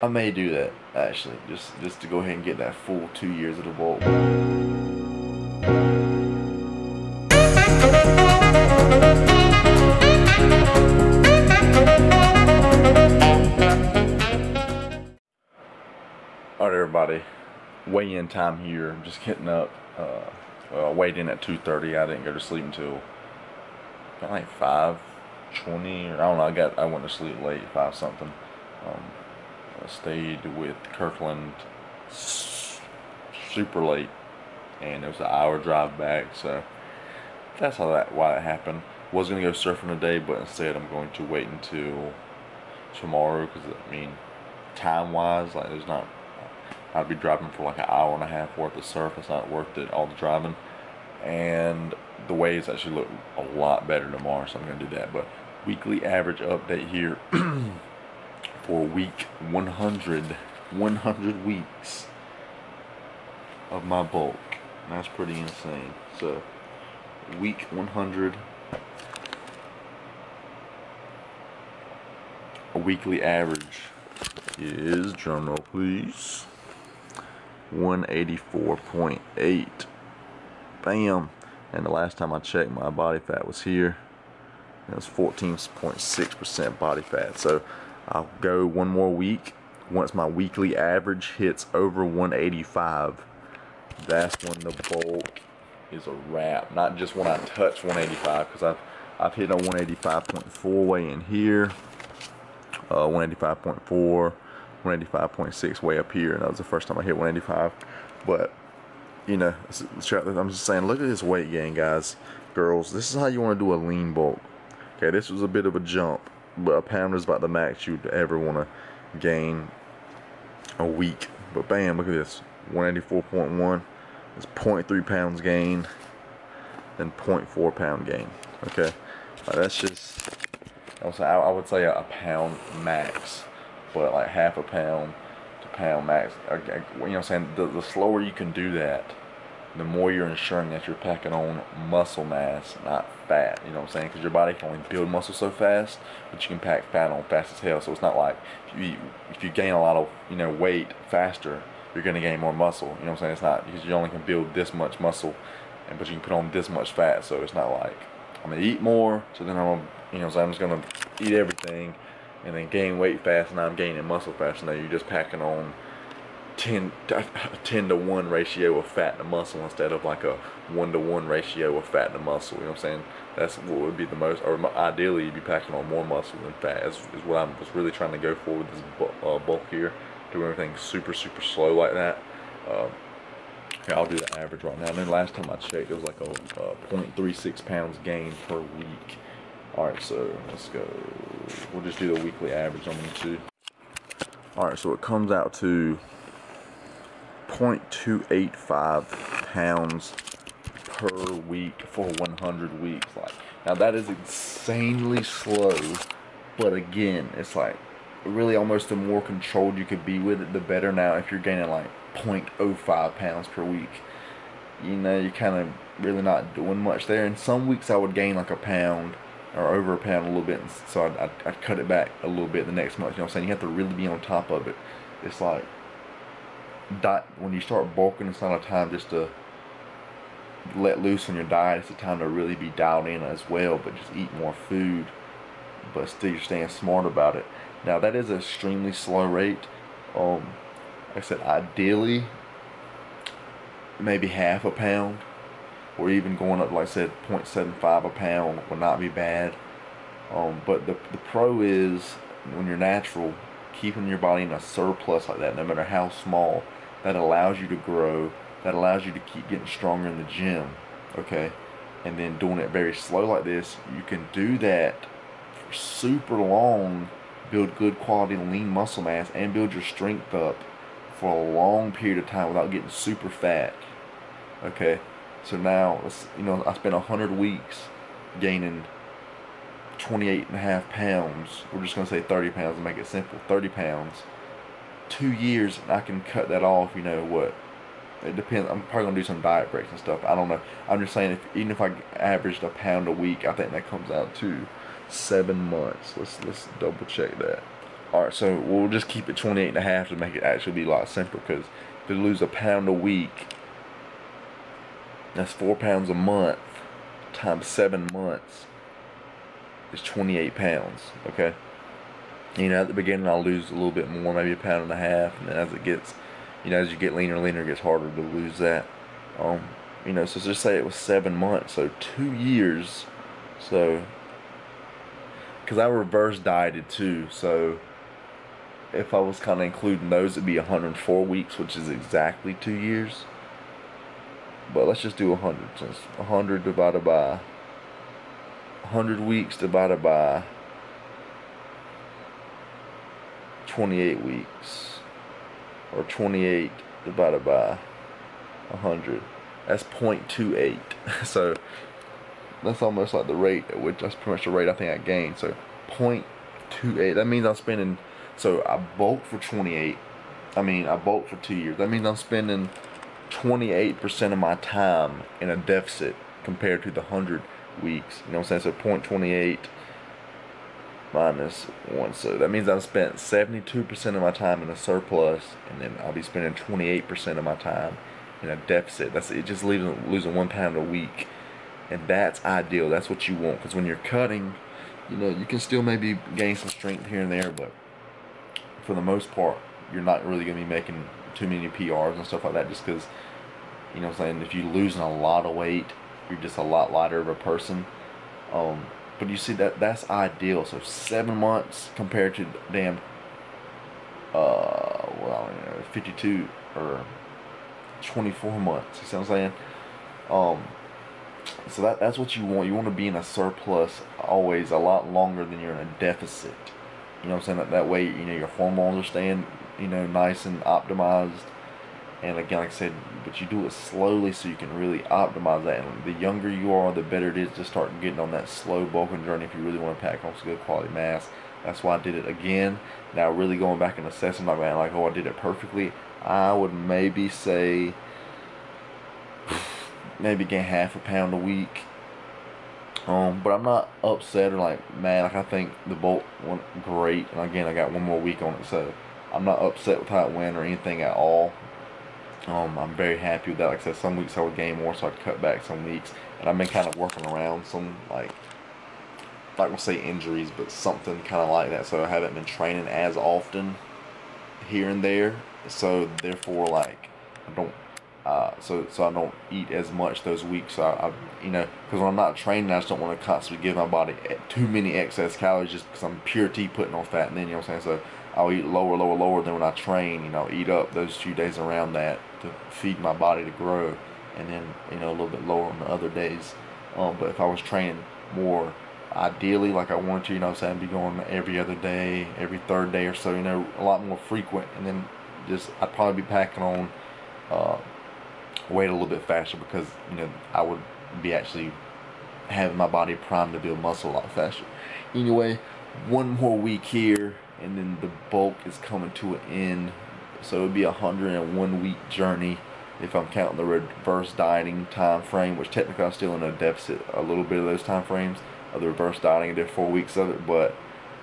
I may do that actually, just to go ahead and get that full 2 years of the vault. Alright everybody, weigh-in time here. I'm just getting up. Well, I weighed in at 2:30. I didn't go to sleep until about like 5:20, or I don't know. I went to sleep late, 5 something. I stayed with Kirkland super late, and it was an hour drive back. So that's why that happened. Was gonna go surfing today, but instead I'm going to wait until tomorrow because I mean, time-wise, like there's not. I'd be driving for like an hour and a half worth of surf. It's not worth it, all the driving. And the waves actually look a lot better tomorrow, so I'm going to do that. But weekly average update here for week 100 weeks of my bulk. And that's pretty insane. So, week 100, a weekly average is, drum roll please, 184.8. Bam. And the last time I checked, my body fat was here. It was 14.6% body fat. So I'll go one more week. Once my weekly average hits over 185, that's when the bulk is a wrap. Not just when I touch 185, because I've hit a 185.4 weigh in here, 185.4, 185.6 way up here, and that was the first time I hit 185. But you know, I'm just saying, look at this weight gain, guys, girls. This is how you want to do a lean bulk. Okay, this was a bit of a jump, but a pound is about the max you'd ever want to gain a week. But bam, look at this, 184.1. It's 0.3 pounds gain, then 0.4 pound gain. Okay, that's just, I would say a pound max, but like half a pound to pound max. You know what I'm saying? The slower you can do that, the more you're ensuring that you're packing on muscle mass, not fat. You know what I'm saying? Because your body can only build muscle so fast, but you can pack fat on fast as hell. So it's not like if you gain a lot of weight faster, you're gonna gain more muscle. You know what I'm saying? It's not, because you only can build this much muscle, but you can put on this much fat. So it's not like I'm gonna eat more, so then so I'm just gonna eat everything and then gain weight fast, and now I'm gaining muscle fast. Now you're just packing on 10 to 1 ratio of fat to muscle instead of like a 1 to 1 ratio of fat to muscle. You know what I'm saying? That's what would be the most, or ideally you'd be packing on more muscle than fat, is what I was really trying to go for with this bulk here. Do everything super slow like that. Yeah, I'll do the average right now. And then last time I checked, it was like a 0.36 pounds gain per week. Alright, so let's go. We'll just do the weekly average on them too. Alright, so it comes out to 0.285 pounds per week for 100 weeks. Like, now that is insanely slow, but again, it's like really almost the more controlled you could be with it, the better. Now if you're gaining like 0.05 pounds per week, you're kind of really not doing much there. And some weeks I would gain like a pound or over a pound a little bit, and so I'd cut it back a little bit the next month. You know what I'm saying? You have to really be on top of it. It's like when you start bulking, it's not a time just to let loose on your diet. It's a time to really be dialed in as well, but just eat more food, but still you're staying smart about it. Now that is an extremely slow rate. Like I said, ideally maybe half a pound, or even going up, like I said, 0.75 a pound would not be bad. But the pro is, when you're natural, keeping your body in a surplus like that, no matter how small, that allows you to grow, that allows you to keep getting stronger in the gym, okay? And then doing it very slow like this, you can do that for super long, build good quality lean muscle mass, and build your strength up for a long period of time without getting super fat, okay? So now, I spent 100 weeks gaining 28.5 pounds. We're just going to say 30 pounds to make it simple. 30 pounds. 2 years, and I can cut that off, what? It depends. I'm probably going to do some diet breaks and stuff. I don't know. I'm just saying, even if I averaged a pound a week, I think that comes out to 7 months. Let's double check that. Alright, so we'll just keep it 28 and a half to make it actually be a lot simpler, because if you lose a pound a week, that's 4 pounds a month times 7 months is 28 pounds, okay? You know, at the beginning I'll lose a little bit more, maybe a pound and a half, and then as it gets, you know, as you get leaner and leaner, it gets harder to lose that. You know, so just say it was 7 months, so 2 years, so, because I reverse dieted too, so if I was kind of including those, it'd be 104 weeks, which is exactly 2 years. But let's just do 100, since 100 divided by 100 weeks divided by 28 weeks, or 28 divided by 100. That's 0.28. So that's almost like the rate at which, that's pretty much the rate I think I gained. So 0.28. That means I'm spending. So I bulked for 28. I bulked for 2 years. That means I'm spending 28% of my time in a deficit compared to the 100 weeks. You know what I'm saying? So 0.28 minus 1. So that means I've spent 72% of my time in a surplus, and then I'll be spending 28% of my time in a deficit. That's it. Just losing 1 pound a week, and that's ideal. That's what you want, because when you're cutting, you know, you can still maybe gain some strength here and there, but for the most part, you're not really going to be making too many PRs and stuff like that, just because, you know what I'm saying, if you're losing a lot of weight, you're just a lot lighter of a person. But you see, that's ideal. So 7 months compared to damn, 52 or 24 months. You see what I'm saying? So that's what you want. You want to be in a surplus always a lot longer than you're in a deficit. You know what I'm saying? That way, you know, your hormones are staying, you know, nice and optimized. And again, like I said, but you do it slowly so you can really optimize that. And the younger you are, the better it is to start getting on that slow bulking journey if you really want to pack on some good quality mass. That's why I did it again. Now, really going back and assessing, not going like, oh, I did it perfectly. I would maybe say, maybe gain half a pound a week. But I'm not upset or like mad. Like, I think the bulk went great, and again, I got 1 more week on it, so I'm not upset with how it went or anything at all. I'm very happy with that. Like I said, some weeks I would gain more, so I'd cut back some weeks, and I've been kind of working around some, like, not gonna say injuries, but something kind of like that. So I haven't been training as often here and there, so therefore, like, I don't so I don't eat as much those weeks. So I you know, because when I'm not training, I just don't want to constantly give my body too many excess calories, just because I'm pure T putting on fat, and then, you know what I'm saying. So I'll eat lower than when I train. You know, eat up those few days around that to feed my body to grow, and then, you know, a little bit lower on the other days. But if I was training more, ideally, like I wanted to, you know what I'm saying, be going every other day, every third day or so, you know, a lot more frequent, and then just, I'd probably be packing on weight a little bit faster, because, you know, I would be actually having my body primed to build muscle a lot faster. Anyway, 1 more week here, and then the bulk is coming to an end. So it would be a 101 week journey if I'm counting the reverse dieting time frame, which technically I'm still in a deficit a little bit of those time frames of the reverse dieting. I did 4 weeks of it, but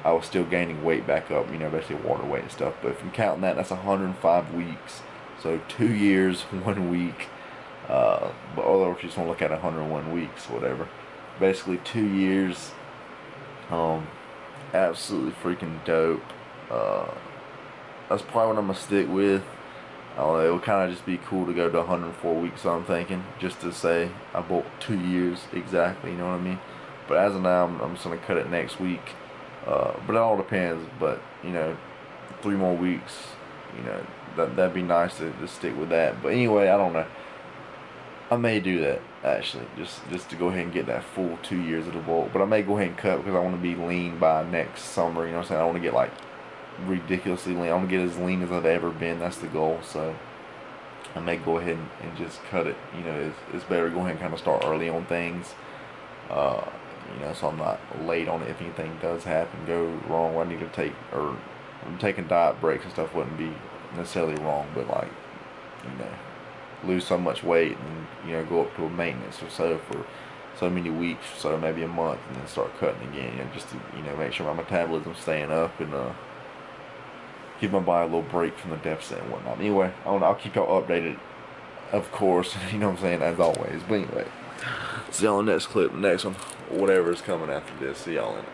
I was still gaining weight back up, you know, basically water weight and stuff. But if I'm counting that, that's 105 weeks. So 2 years, 1 week. But although if you just want to look at 101 weeks, whatever. Basically 2 years. Absolutely freaking dope. That's probably what I'm gonna stick with. It would kind of just be cool to go to 104 weeks, so I'm thinking, just to say I bulked 2 years exactly, you know what I mean? But as of now, I'm just gonna cut it next week. But it all depends. But, you know, 3 more weeks, you know, that'd be nice to stick with that. But anyway, I don't know. I may do that, actually, just to go ahead and get that full 2 years of the bulk. But I may go ahead and cut, because I want to be lean by next summer. You know what I'm saying? I want to get, like, ridiculously lean. I want to get as lean as I've ever been. That's the goal. So I may go ahead and just cut it. You know, it's better to go ahead and kind of start early on things. You know, so I'm not late on it. If anything does happen, go wrong, where I need to take, or taking diet breaks and stuff wouldn't be necessarily wrong, but, like, you know, lose so much weight and, you know, go up to a maintenance or so for so many weeks, so maybe a month, and then start cutting again, you know, just to, you know, make sure my metabolism's staying up, and give my body a little break from the deficit and whatnot. Anyway, I'll keep y'all updated, of course, you know what I'm saying, as always. But anyway, see y'all in the next clip, the next one, whatever is coming after this. See y'all in it.